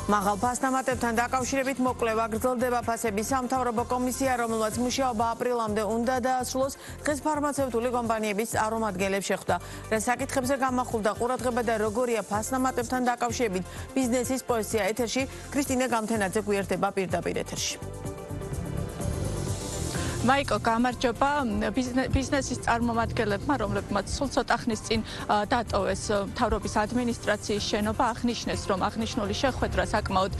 მაღალ ფასდამატებთან დაკავშირებით მოკვლევა გრძელდება. ფასების სამთავრობო კომისია, რომელმაც მუშაობა აპრილამდე უნდა დაასრულოს, დღეს ფარმაცევტული კომპანიების წარმომადგენლებს შეხვდა. რა საკითხებზე გამახვილდა ყურადღება და როგორია ფასდამატებთან დაკავშირებით ბიზნესის პოზიცია ეთერში, კრისტინე გამთენაძე გვერდება პირდაპირ ეთერში. მაიკო, გამარჯობა. ბიზნესის წარმომადგენლებმა, რომლებმაც სულ ცოტა ხნის წინ დატოვეს მთავრობის ადმინისტრაციის შენობა, აღნიშნეს, რომ აღნიშნული შეხვედრა საკმაოდ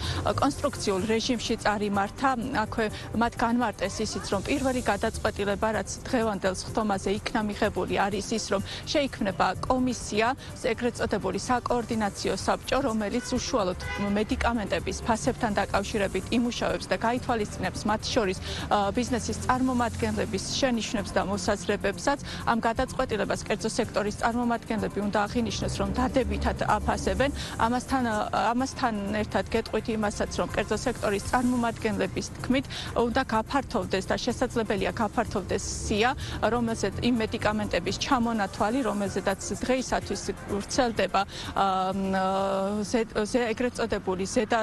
კონსტრუქციულ რეჟიმში წარიმართა. აქვე მათ განმარტეს ისიც, რომ პირველი გადაწყვეტილება, რაც დღევანდელ სხდომაზე იქნა მიღებული, არის ის, რომ შეიქმნება კომისია, ეგრეთ წოდებული საკოორდინაციო საბჭო, რომელიც უშუალოდ მედიკამენტების ფასებთან დაკავშირებით იმუშავებს და გაითვალისწინებს მათ შორის ბიზნესის წარმომადგენლების შენიშვნებს და მოსაზრებებსაც. ამ გადაწყვეტილებას კერძო სექტორის წარმომადგენლები უნდა აღინიშნოს, რომ დადებითად აფასებენ. ამასთან ერთად გეტყვით იმასაც, რომ კერძო სექტორის წარმომადგენლების თქმით უნდა გაფართოვდეს და შესაძლებელია გაფართოვდეს სია, რომელზეც იმ მედიკამენტების ჩამონათვალი, რომელზედაც დღეისათვის ვრცელდება ეგრეთ წოდებული ზედა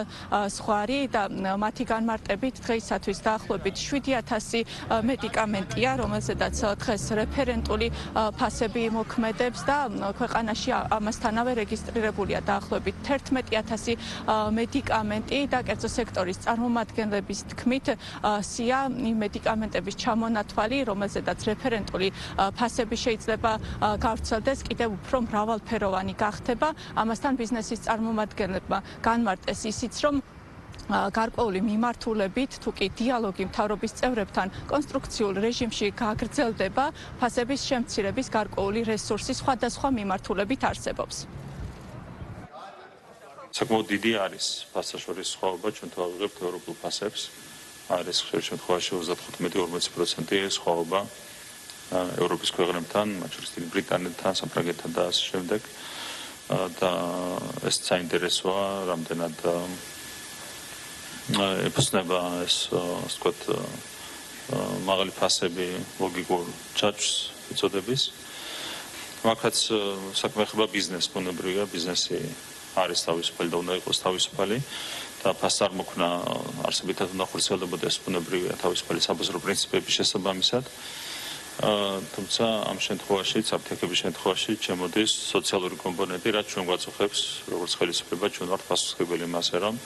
ზღვარი და მათი განმარტებით დღეისათვის დაახლოებით 7,000 მედიკამენტია, რომელზედაც დღეს რეფერენტული ფასები მოქმედებს და ქვეყანაში ამასთანავე რეგისტრირებულია დაახლოებით 11,000 მედიკამენტი და კერძო სექტორის წარმომადგენლების თქმით სია იმ მედიკამენტების ჩამონათვალი, რომელზედაც რეფერენტული ფასები შეიძლება გავრცელდეს, კიდევ უფრო მრავალფეროვანი გახდება. ამასთან ბიზნესის წარმომადგენლებმა განმარტეს ისიც, რომ გარკვეული მიმართულებით, თუ კი დიალოგი მთავრობის წევრებთან კონსტრუქციულ რეჟიმში გაგრძელდება, ფასების შემცირების გარკვეული რესურსი სხვადასხვა მიმართულებით არსებობს. საკმაოდ დიდი არის ფასაშორის სხვაობა, ჩვენ თუ ავიღებთ ევროპულ ფასებს, არის ხშირ შემთხვევაში 35-40% სხვაობა ევროპის ქვეყნებთან, მათ შორის დიდი ბრიტანეთთან, საფრანგეთთან და ასე შემდეგ. და ეს საინტერესოა, რამდენად ეფსნება ეს ასე ვთქვათ მაღალი ფასები ლოგიკურ ჩაჭს ეწოდების. მაგაც საქმე ხება ბიზნეს ბუნებრივია, ბიზნესი არის თავისუფალი და უნდა იყოს თავისუფალი და ფასწარმოქმნა არსებითად უნდა ხორციელდებოდეს ბუნებრივია თავისუფალი საბაზრო პრინციპების შესაბამისად. თუმცა ამ შემთხვევაშიც, აფთიაქების შემთხვევაში ჩემოდის სოციალური კომპონენტი, რაც ჩვენ გვაწუხებს, როგორც ხელისუფლება, ჩვენ ვართ პასუხისმგებელი იმაზე, რომ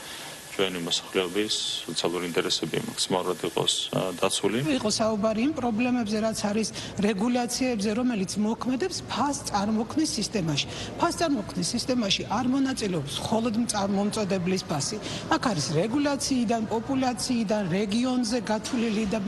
ჩვენი მოსახლეობის სოციალური ინტერესები მაქსიმალურად იყოს დაცული. იყო საუბარი იმ პრობლემებზე, რაც არის რეგულაციებზე, რომელიც მოქმედებს ფასწარმოქმნის სისტემაში. ფასწარმოქმნის სისტემაში არ მონაწილეობს მხოლოდ მომწოდებლის ფასი. აქ არის რეგულაციიდან, პოპულაციიდან, რეგიონზე გათვლილი და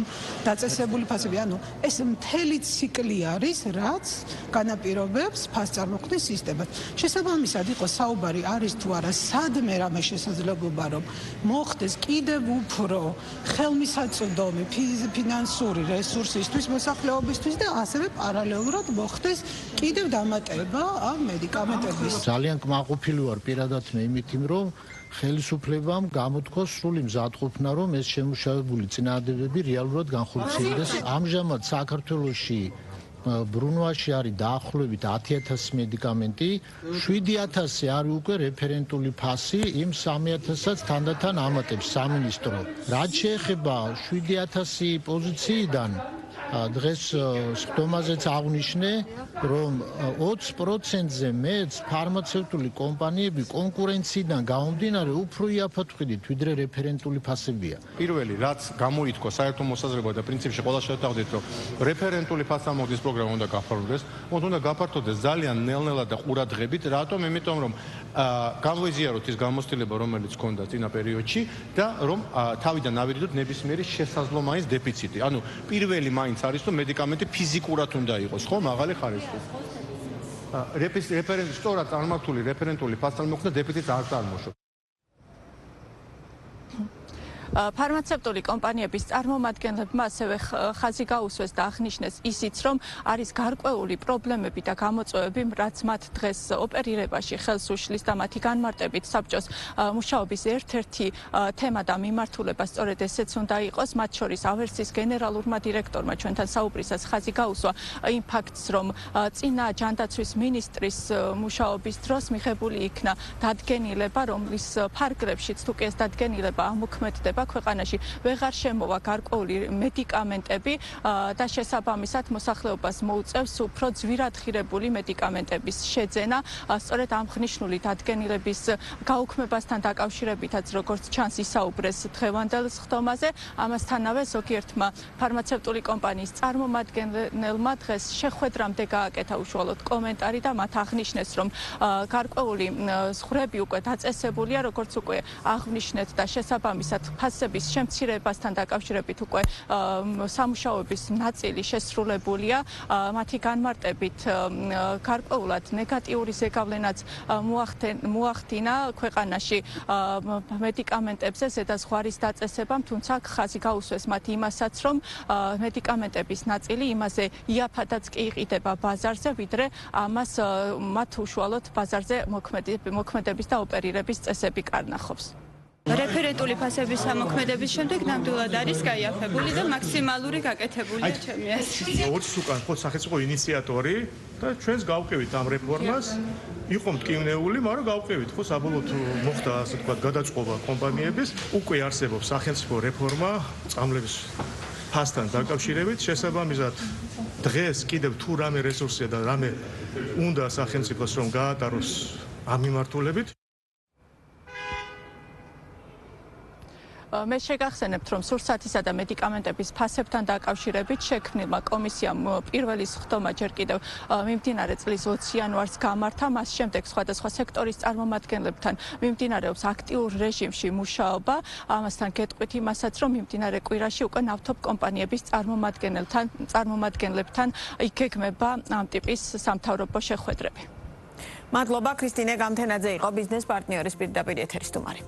დაწესებული ფასები. ანუ ეს მთელი ციკლი არის, რაც განაპირობებს ფასწარმოქმნის სისტემას. შესაბამისად იყო საუბარი არის თუ არა სადმე რამე შესაძლებლობა, რომ მოხდეს კიდევ უფრო ხელმისაწვდომი ფინანსური რესურსისთვის მოსახლეობისთვის და ასევე პარალელურად მოხდეს კიდევ დამატება ამ მედიკამენტების. ძალიან კმაყოფილი ვარ პირადად მე იმით, რომ ხელისუფლებამ გამოთქვას სრული მზადყოფნა, რომ ეს შემუშავებული წინააღმდეგობები რეალურად განხორციელდეს. ამჟამად საქართველოში ბრუნვაში არის დაახლოებით 10,000 მედიკამენტი, 7,000 არის უკვე რეფერენტული ფასი, იმ 3,000-ს თანდათან ამატებს სამინისტრო. რაც შეეხება 7,000 პოზიციიდან დღეს სხდომაზეც აღნიშნე, რომ 20%-ზე მეც ფარმაცევტული კომპანიები კონკურენციიდან გამომდინარე უფრო იაფად ვხედით, ვიდრე რეფერენტული ფასებია. პირველი, რაც გამოითქვა საერთო მოსაზრება და პრინციპში ყველა შევთავაზეთ, რომ რეფერენტული ფასამოქმედის პროგრამა უნდა გაფართოვდეს, უნდა გაფართოვდეს ძალიან ნელ-ნელა და ყურადღებით, რატომ? იმიტომ რომ გამოიზიაროთ ის გამოცდილება, რომელიც ჰქონდა წინა პერიოდში და რომ თავიდან ავიდოდოთ ნებისმიერი შესაძლომაის დეფიციტი. ანუ პირველი მაინც არის რომ მედიკამენტი ფიზიკურად უნდა იყოს, ხო, მაღალი ხარისხის. სწორად წარმართული რეფერენტული ფასწარმოქმნა დეფიციტს არ წარმოშობს. ფარმაცევტული კომპანიების წარმომადგენლებმა ასევე ხაზი გაუსვეს და აღნიშნეს ისიც, რომ არის გარკვეული პრობლემები და გამოწვევები, რაც მათ დღეს ოპერირებაში ხელს უშლის და მათი განმარტებით საბჭოს მუშაობის ერთ-ერთი თემა და მიმართულება სწორედ ესეც უნდა იყოს, მათ შორის ავერსის გენერალურმა დირექტორმა ჩვენთან საუბრისას ხაზი გაუსვა იმ ფაქტს, რომ წინა ჯანდაცვის მინისტრის მუშაობის დროს მიღებული იქნა დადგენილება, რომლის ფარგლებშიც თუ კი ეს დადგენილება ამოქმედდება ქვეყანაში, ვეღარ შემოვა გარკვეული მედიკამენტები და შესაბამისად მოსახლეობას მოუწევს უფრო ძვირადღირებული მედიკამენტების შეძენა. სწორედ ამ ღნიშნული დადგენილების გაუქმებასთან დაკავშირებითაც, როგორც ჩანს, ისაუბრეს დღევანდელ სხდომაზე. ამასთანავე ზოგიერთმა ფარმაცევტული კომპანიის წარმომადგენელმა დღეს შეხვედრამდე გააკეთა უშუალოდ კომენტარი და მათ აღნიშნეს, რომ გარკვეული ზღვრები უკვე დაწესებულია, როგორც უკვე აღნიშნეთ და შესაბამისად ფასების შემცირებასთან დაკავშირებით უკვე სამუშაოების ნაწილი შესრულებულია. მათი განმარტებით გარკვეულად ნეგატიური ზეგავლენაც მოახდინა ქვეყანაში მედიკამენტებზე ზედაზღვარის დაწესებამ, თუმცა ხაზი გაუსვეს მათ იმასაც, რომ მედიკამენტების ნაწილი იმაზე იაფადაც კი იყიდება ბაზარზე, ვიდრე ამას მათ უშუალოდ ბაზარზე მოქმედების და ოპერირების წესები კარნახობს. რეფერენტული ფასების ამოქმედების შემდეგ ნამდვილად არის გაიაფებული და მაქსიმალური გაკეთებულია ჩემი აზრით. როგორც უკან ხო სახელმწიფო ინიციატორი და ჩვენს გავყევით ამ რეფორმას, იყო მტკივნეული, მაგრამ გავყევით ხო საბოლოოდ მოხდა ასე ვთქვათ გადაწყობა კომპანიების, უკვე არსებობს სახელმწიფო რეფორმა წამლების ფასთან დაკავშირებით, შესაბამისად დღეს კიდევ თუ რამე რესურსია და რამე უნდა სახელმწიფოს რომ გაატაროს ამ მიმართულებით. მე შეგახსენებთ, რომ სურსათისა და მედიკამენტების ფასებთან დაკავშირებით შექმნილმა კომისიამ პირველი სხდომა ჯერ კიდევ მიმდინარე წლის 20 იანვარს გამართა, მას შემდეგ სხვადასხვა სექტორის წარმომადგენლებთან მიმდინარეობს აქტიურ რეჟიმში მუშაობა, ამასთან გეტყვით იმასაც, რომ მიმდინარე კვირაში უკვე ნავთობ კომპანიების წარმომადგენლებთან იგეგმება ამ ტიპის სამთავრობო შეხვედრები. მადლობა, ქრისტინე გამთენაძე იყო ბიზნეს პარტნიორის პირდაპირ ეთერის სტუმარი.